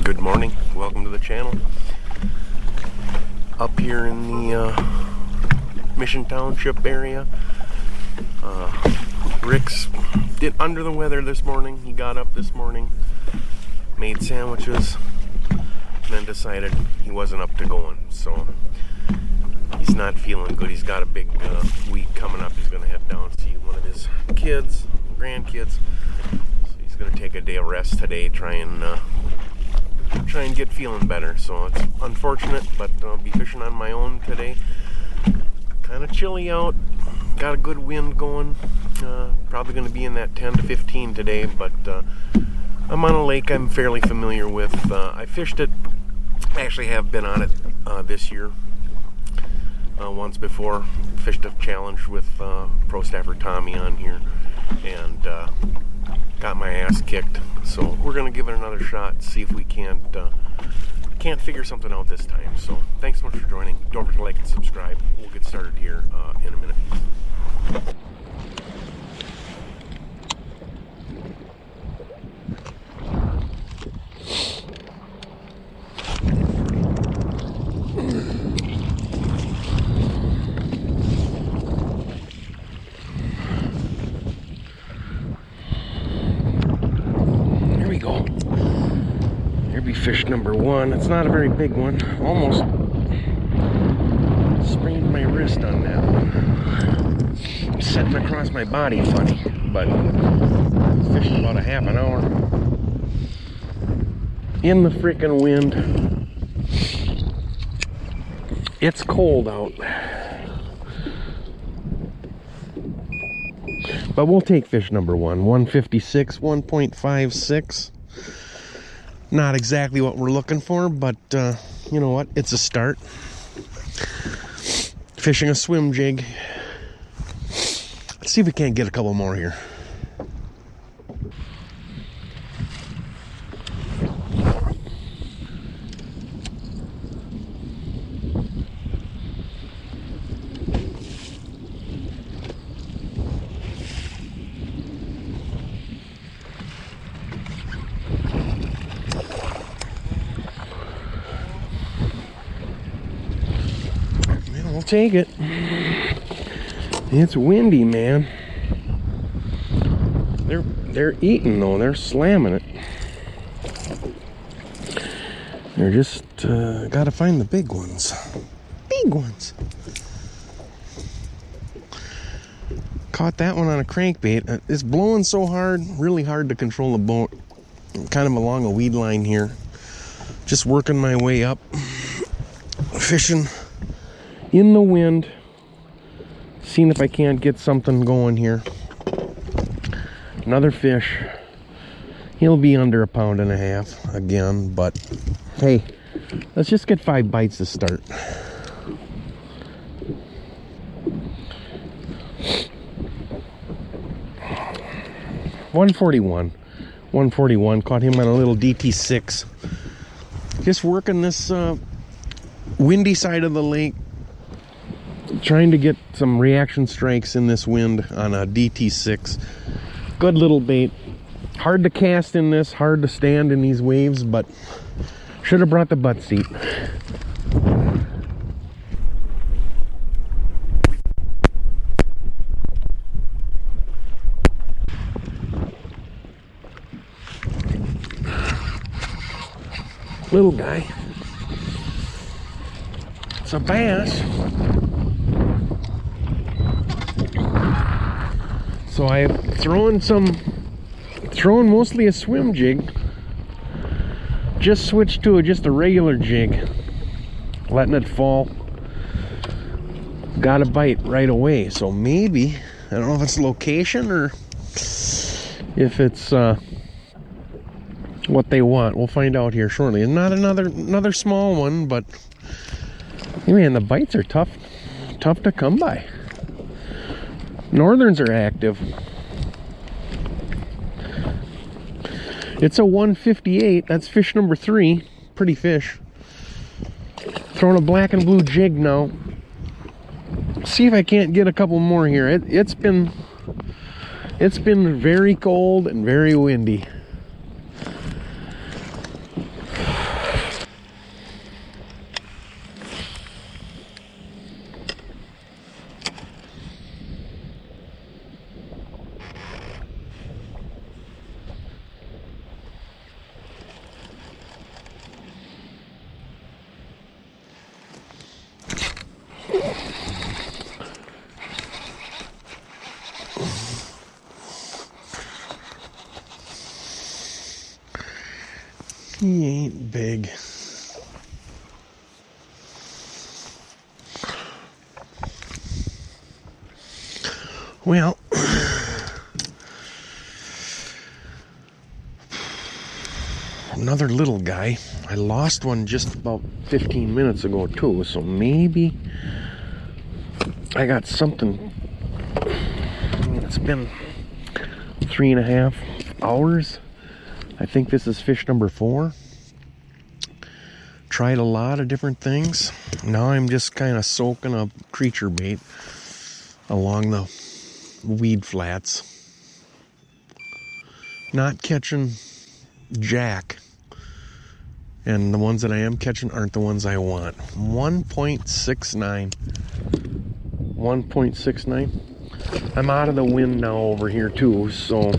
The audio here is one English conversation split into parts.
Good morning, welcome to the channel. Up here in the Mission Township area. Rick's under the weather this morning. He got up this morning, made sandwiches, and then decided he wasn't up to going. So he's not feeling good. He's got a big week coming up. He's going to head down to see one of his kids, grandkids. So he's going to take a day of rest today, try and get feeling better. So it's unfortunate, but I'll be fishing on my own today. Kind of chilly out, got a good wind going. Probably going to be in that 10 to 15 today, but I'm on a lake I'm fairly familiar with. I fished it, actually have been on it this year once before. Fished a challenge with pro staffer Tommy on here and got my ass kicked. So we're going to give it another shot, see if we can't figure something out this time. So thanks so much for joining. Don't forget to like and subscribe. We'll get started here in a minute. Here we go. Here be fish number one. It's not a very big one. Almost sprained my wrist on that one. I'm sitting across my body funny, but fished about a half an hour in the freaking wind. It's cold out, but we'll take fish number one. 156, 1.56. Not exactly what we're looking for, but you know what? It's a start. Fishing a swim jig. Let's see if we can't get a couple more here. We'll take it. It's windy, man. They're eating though. They're slamming it. They're just gotta find the big ones. Big ones. Caught that one on a crankbait. It's blowing so hard, really hard to control the boat. I'm kind of along a weed line here. Just working my way up. Fishing in the wind, seeing if I can't get something going here. Another fish. He'll be under 1.5 pounds again, but hey, let's just get 5 bites to start. $141. Caught him on a little DT6. Just working this windy side of the lake. Trying to get some reaction strikes in this wind on a DT6. Good little bait. Hard to cast in this, hard to stand in these waves, but should have brought the butt seat. Little guy. It's a bass. So I'm throwing mostly a swim jig. Just switched to just a regular jig. Letting it fall. Got a bite right away. So maybe, I don't know if it's location or if it's what they want. We'll find out here shortly. And not another small one, but hey man, the bites are tough to come by. Northerns are active. It's a 158. That's fish number 3. Pretty fish. Throwing a black and blue jig now. See if I can't get a couple more here. It's been very cold and very windy. He ain't big. Well, another little guy. I lost one just about 15 minutes ago too, so maybe I got something. I mean, it's been 3.5 hours. I think this is fish number 4. Tried a lot of different things. Now I'm just kind of soaking a creature bait along the weed flats. Not catching jack. And the ones that I am catching aren't the ones I want. 1.69. 1.69. I'm out of the wind now over here too, so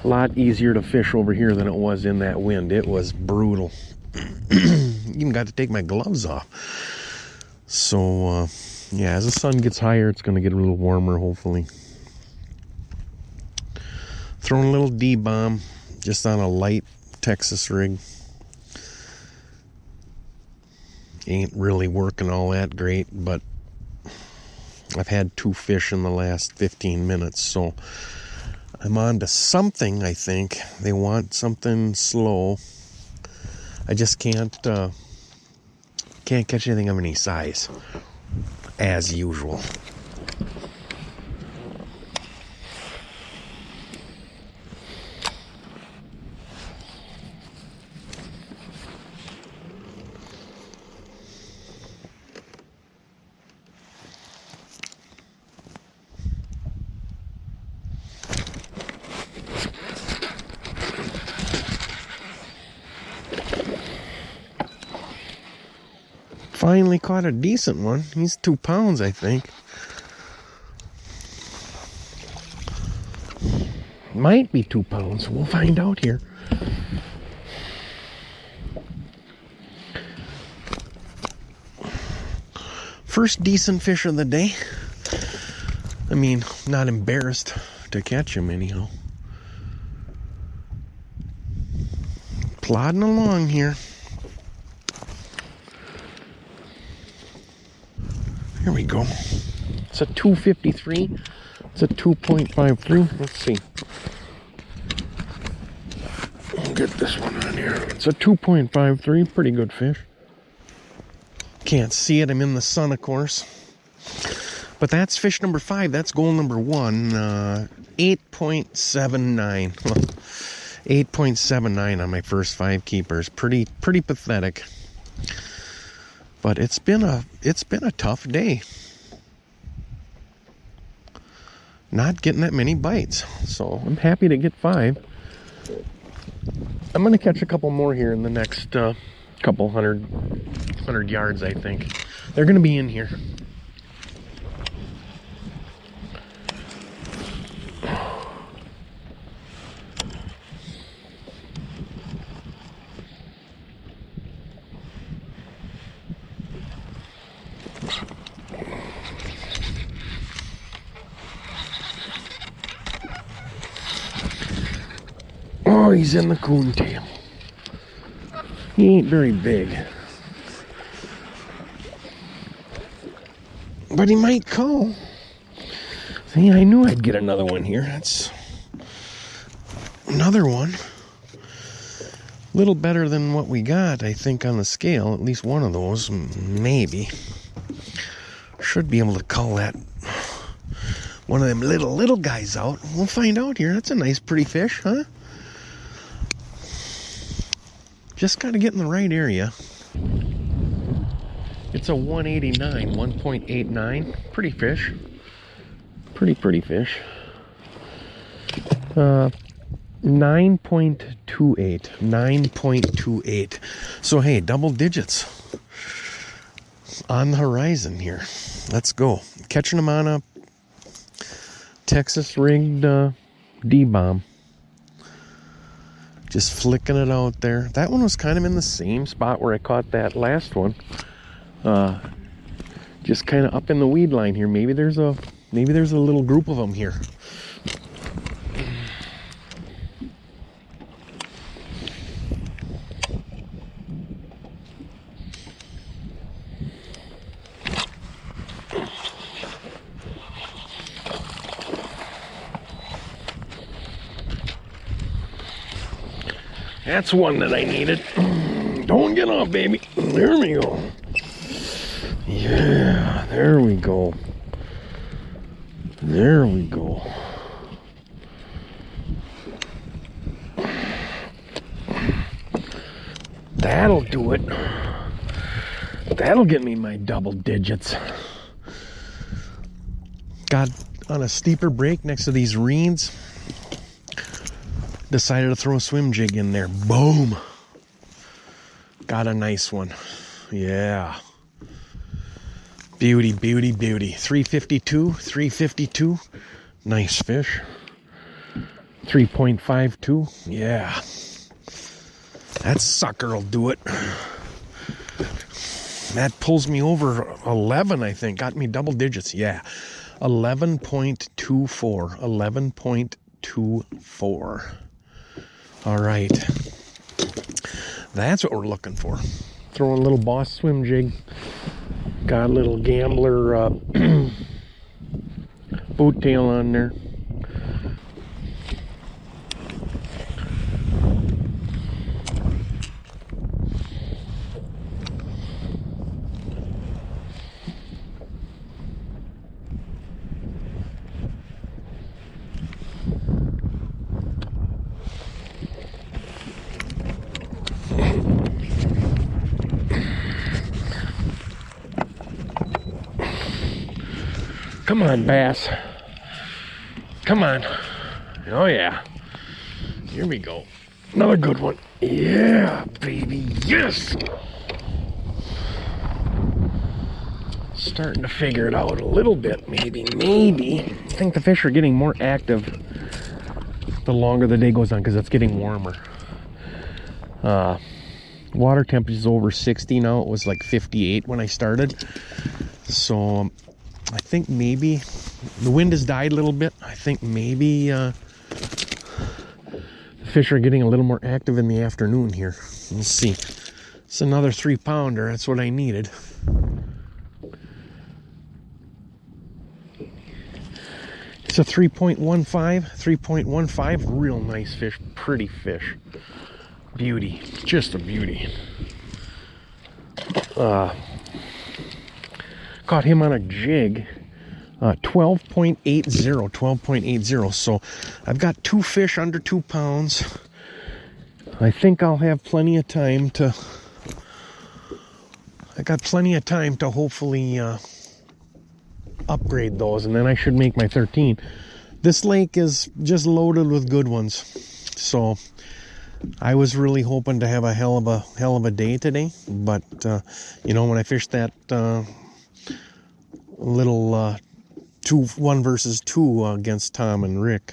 a lot easier to fish over here than it was in that wind. It was brutal. Even got to take my gloves off. So yeah, as the sun gets higher, it's going to get a little warmer, hopefully. Throwing a little D-bomb just on a light Texas rig. Ain't really working all that great, but I've had 2 fish in the last 15 minutes, so I'm on to something, I think. They want something slow. I just can't catch anything of any size, as usual. Finally caught a decent one. He's 2 pounds, I think. Might be 2 pounds. We'll find out here. First decent fish of the day. I mean, not embarrassed to catch him anyhow. Plodding along here. Here we go. It's a 253. It's a 2.53. Let's see. I'll get this one on here. It's a 2.53. Pretty good fish. Can't see it. I'm in the sun, of course. But that's fish number 5. That's goal number 1. 8.79. 8.79 on my first 5 keepers. Pretty pathetic. But it's been a tough day. Not getting that many bites. So I'm happy to get 5. I'm going to catch a couple more here in the next couple hundred yards, I think. They're going to be in here. Oh, he's in the coontail. He ain't very big. But he might call. See, I knew I'd get another one here. That's another one. A little better than what we got, I think, on the scale. At least one of those, maybe. Should be able to call that one of them little guys out. We'll find out here. That's a nice, pretty fish, huh? Just got to get in the right area. It's a 189, 1.89. Pretty fish. Pretty fish. 9.28. 9.28. So, hey, double digits on the horizon here. Let's go. Catching them on a Texas rigged D-bomb. Just flicking it out there. That one was kind of in the same spot where I caught that last one. Just kind of up in the weed line here. Maybe there's a little group of them here. That's one that I needed. Don't get off, baby. There we go. Yeah, there we go. There we go. That'll do it. That'll get me my double digits. Got on a steeper break next to these reeds. Decided to throw a swim jig in there. Boom. Got a nice one. Yeah. Beauty, beauty, beauty. 352. Nice fish. 3.52. Yeah. That sucker will do it. That pulls me over 11, I think. Got me double digits. Yeah. 11.24. 11.24. All right. That's what we're looking for. Throwing a little Boss swim jig. Got a little Gambler boat tail on there. Come on, bass. Come on. Oh, yeah. Here we go. Another good one. Yeah, baby. Yes! Starting to figure it out a little bit, maybe. I think the fish are getting more active the longer the day goes on because it's getting warmer. Water temperature is over 60 now. It was like 58 when I started. So I think maybe the wind has died a little bit. I think maybe the fish are getting a little more active in the afternoon here. Let's see. It's another 3-pounder. That's what I needed. It's a 3.15. Real nice fish. Pretty fish. Beauty. Just a beauty. Caught him on a jig. 12.80. So I've got 2 fish under 2 pounds. I think I'll have plenty of time to hopefully upgrade those, and then I should make my 13. This lake is just loaded with good ones. So I was really hoping to have a hell of a day today, but you know, when I fished that little 1 versus 2 against Tom and Rick,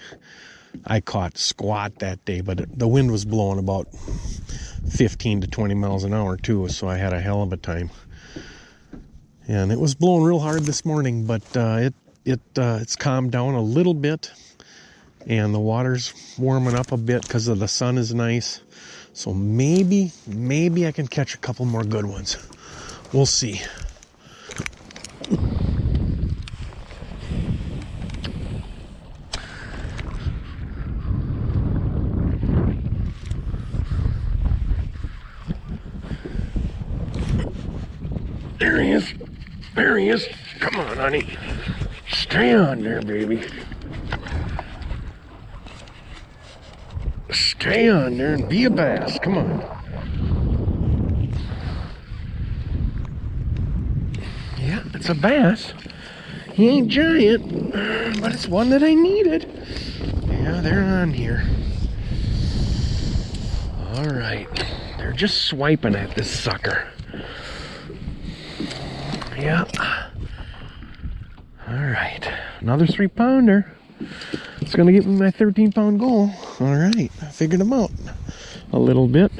I caught squat that day, but the wind was blowing about 15 to 20 miles an hour too, so I had a hell of a time. And it was blowing real hard this morning, but it's calmed down a little bit, and the water's warming up a bit because the sun is nice. So maybe I can catch a couple more good ones. We'll see. There he is. Come on, honey. Stay on there, baby. Stay on there and be a bass. Come on. Yeah, it's a bass. He ain't giant, but it's one that I needed. Yeah, they're on here. All right. They're just swiping at this sucker. Yeah. All right. Another 3-pounder. It's going to get me my 13-pound goal. All right. I figured them out a little bit.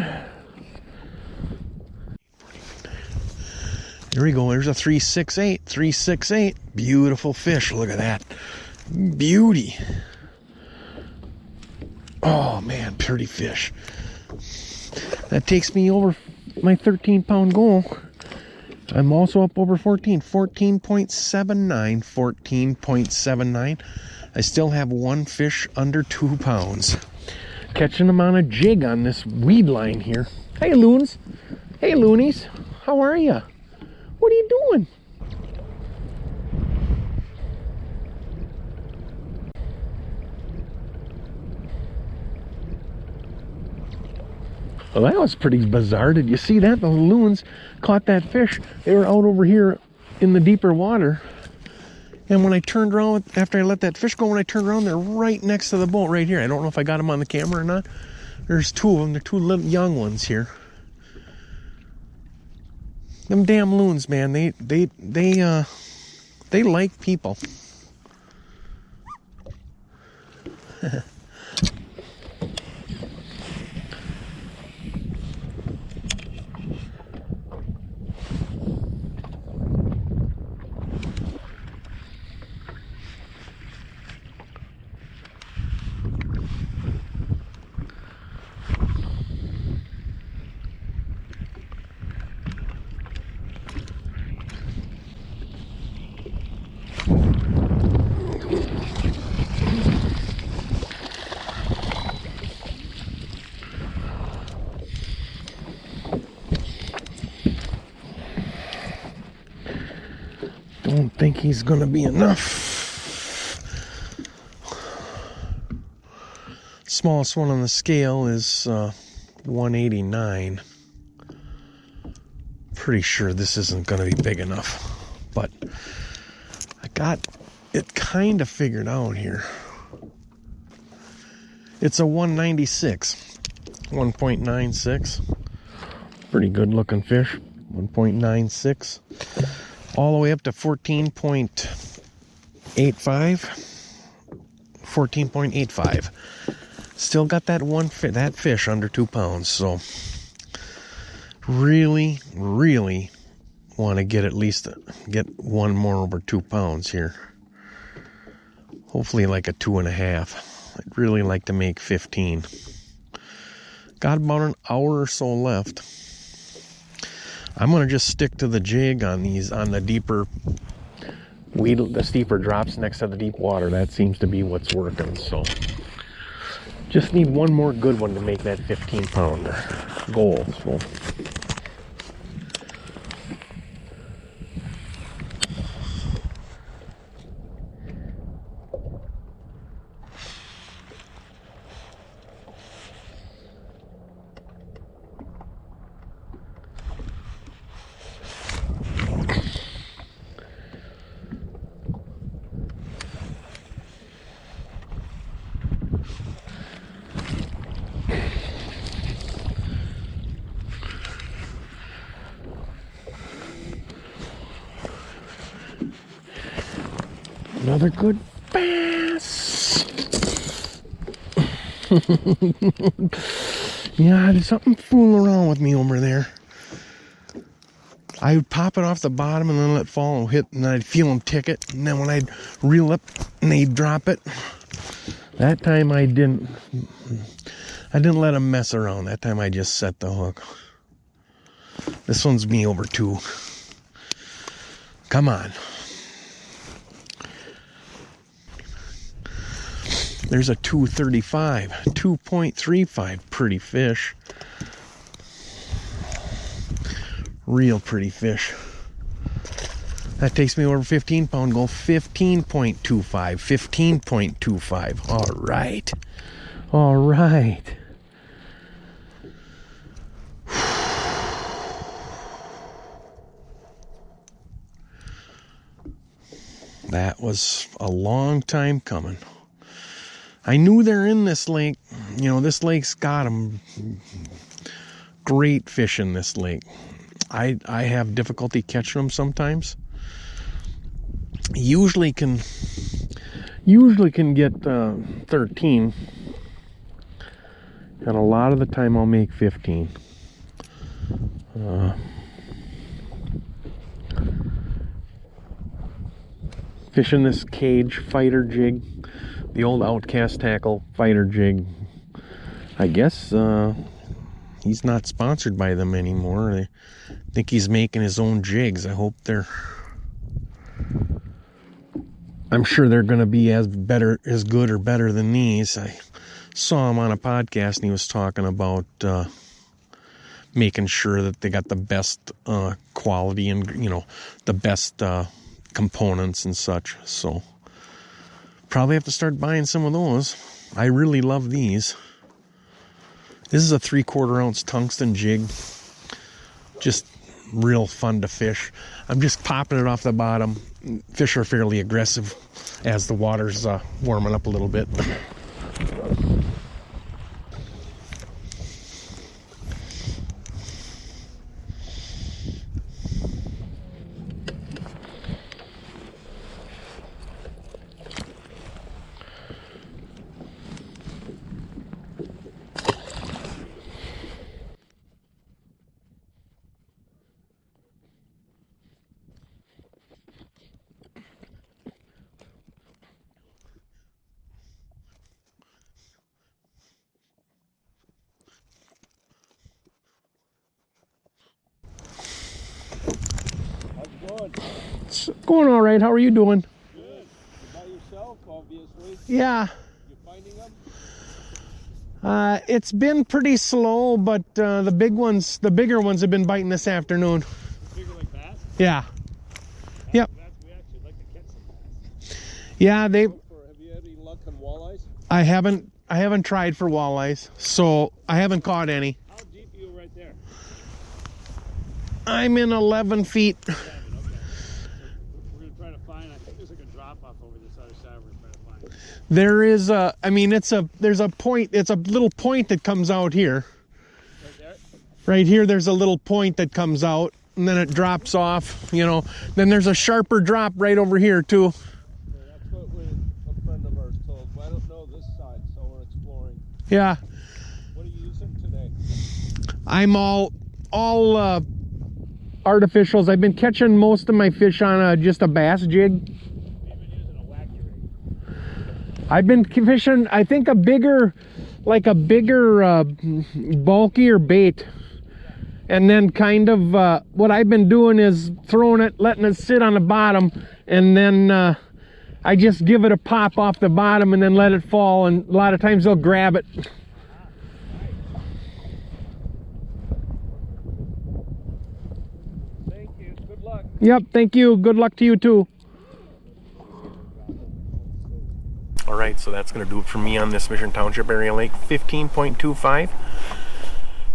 Here we go. There's a 368. 368. Beautiful fish. Look at that. Beauty. Oh, man. Pretty fish. That takes me over my 13-pound goal. I'm also up over 14.79. 14.79. I still have 1 fish under 2 pounds. Catching them on a jig on this weed line here. Hey, loons. Hey, loonies. How are you? What are you doing? Well, that was pretty bizarre. Did you see that? The loons caught that fish. They were out over here in the deeper water. And when I turned around, after I let that fish go, when I turned around, they're right next to the boat right here. I don't know if I got them on the camera or not. There's two of them. They're two little young ones here. Them damn loons, man. They like people. Don't think he's gonna be enough. Smallest one on the scale is 189. Pretty sure this isn't gonna be big enough, but I got it kind of figured out here. It's a 196, 1.96. Pretty good looking fish. 1.96. All the way up to 14.85. 14.85. Still got that that fish under 2 pounds. So really want to get at least get one more over 2 pounds here. Hopefully like a 2.5. I'd really like to make 15. Got about an hour or so left. I'm going to just stick to the jig on these, on the deeper the steeper drops next to the deep water. That seems to be what's working. So just need one more good one to make that 15-pounder goal. So another good bass. Yeah, there's something fooling around with me over there. I would pop it off the bottom and then let it fall and hit, and then I'd feel them tick it. And then when I'd reel up and they'd drop it, that time I didn't let them mess around. That time I just set the hook. This one's me over 2. Come on. There's a 235, 2.35, pretty fish. Real pretty fish. That takes me over 15-pound goal, 15.25, 15.25. All right. All right. That was a long time coming. I knew they're in this lake. You know, this lake's got them. Great fish in this lake. I have difficulty catching them sometimes. Usually can get 13. And a lot of the time I'll make 15. Fishing this cage fighter jig. The old Outcast Tackle fighter jig. I guess he's not sponsored by them anymore. I think he's making his own jigs. I hope I'm sure they're going to be as good or better than these. I saw him on a podcast and he was talking about making sure that they got the best quality and, the best components and such. So probably have to start buying some of those. I really love these. This is a 3/4 ounce tungsten jig. Just real fun to fish. I'm just popping it off the bottom. Fish are fairly aggressive as the water's warming up a little bit. It's going all right. How are you doing? Good. You by yourself, obviously. Yeah. You finding them? It's been pretty slow, but the bigger ones have been biting this afternoon. Bigger like bass? Yeah. Yep. We actually like to catch some bass. Yeah, Have you had any luck on walleyes? I haven't tried for walleyes, so I haven't caught any. How deep are you right there? I'm in 11 feet. 7, okay. So we're going to try to find, I think there's like a drop off over this other side we're going to try to find. There is there's a point, it's a little point that comes out here. Right there? Right here, there's a little point that comes out, and then it drops off, Then there's a sharper drop right over here, too. Yeah, that's what a friend of ours told. I don't know this side, so we're exploring. Yeah. What are you using today? I'm all artificials. I've been catching most of my fish on just a bass jig. You've been using a wacky rig. I've been fishing, I think, a bigger, bulkier bait. And then kind of, what I've been doing is throwing it, letting it sit on the bottom, and then I just give it a pop off the bottom and then let it fall, and a lot of times they'll grab it. Thank you. Good luck. Yep, thank you. Good luck to you, too. All right, so that's going to do it for me on this Mission Township area lake. 15.25.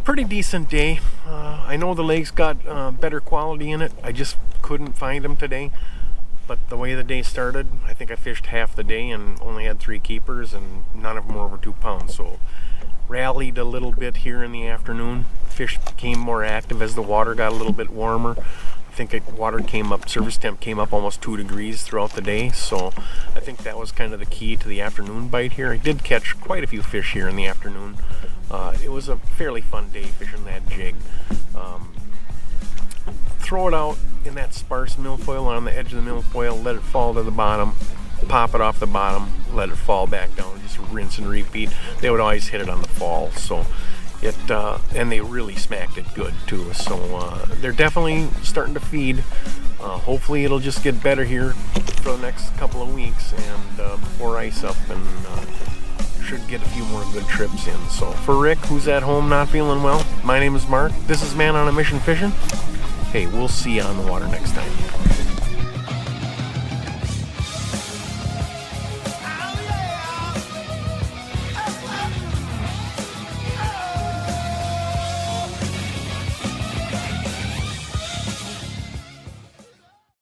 Pretty decent day. I know the lake's got better quality in it. I just couldn't find them today. But the way the day started, I think I fished half the day and only had 3 keepers, and none of them were over 2 pounds. So rallied a little bit here in the afternoon. Fish became more active as the water got a little bit warmer. I think surface temp came up almost 2 degrees throughout the day. So I think that was kind of the key to the afternoon bite here. I did catch quite a few fish here in the afternoon. It was a fairly fun day fishing that jig. Throw it out in that sparse milfoil on the edge of the milfoil, let it fall to the bottom, pop it off the bottom, let it fall back down, just rinse and repeat. They would always hit it on the fall, so and they really smacked it good too. So they're definitely starting to feed. Hopefully it'll just get better here for the next couple of weeks, and before ice up, and should get a few more good trips in. So for Rick, who's at home not feeling well, my name is Mark. This is Man on a Mission Fishing. Hey, we'll see you on the water next time.